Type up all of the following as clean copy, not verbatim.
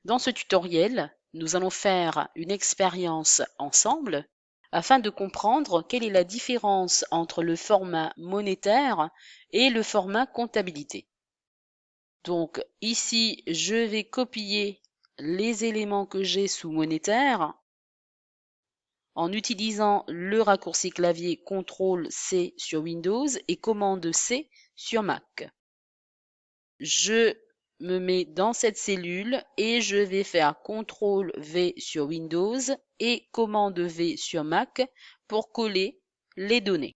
Dans ce tutoriel, nous allons faire une expérience ensemble afin de comprendre quelle est la différence entre le format monétaire et le format comptabilité. Donc ici, je vais copier les éléments que j'ai sous monétaire en utilisant le raccourci clavier CTRL-C sur Windows et commande-C sur Mac. Je me mets dans cette cellule et je vais faire CTRL-V sur Windows et commande-V sur Mac pour coller les données.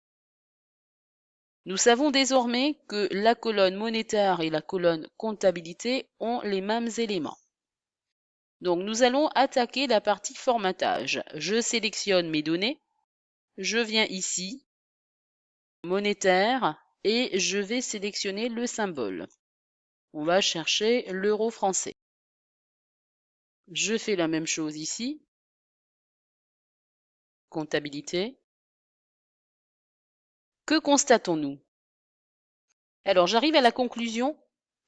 Nous savons désormais que la colonne monétaire et la colonne comptabilité ont les mêmes éléments. Donc nous allons attaquer la partie formatage. Je sélectionne mes données, je viens ici, monétaire, et je vais sélectionner le symbole. On va chercher l'euro français. Je fais la même chose ici, comptabilité. Que constatons-nous? Alors j'arrive à la conclusion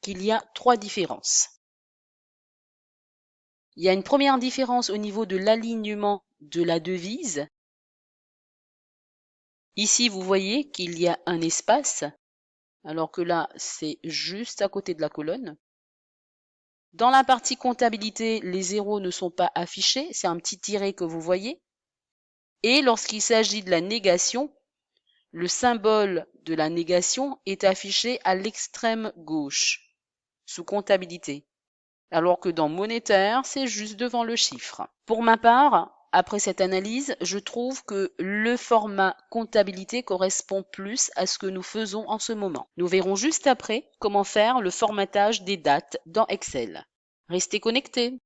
qu'il y a trois différences. Il y a une première différence au niveau de l'alignement de la devise. Ici, vous voyez qu'il y a un espace, alors que là, c'est juste à côté de la colonne. Dans la partie comptabilité, les zéros ne sont pas affichés, c'est un petit tiret que vous voyez. Et lorsqu'il s'agit de la négation, le symbole de la négation est affiché à l'extrême gauche, sous comptabilité. Alors que dans monétaire, c'est juste devant le chiffre. Pour ma part, après cette analyse, je trouve que le format comptabilité correspond plus à ce que nous faisons en ce moment. Nous verrons juste après comment faire le formatage des dates dans Excel. Restez connectés.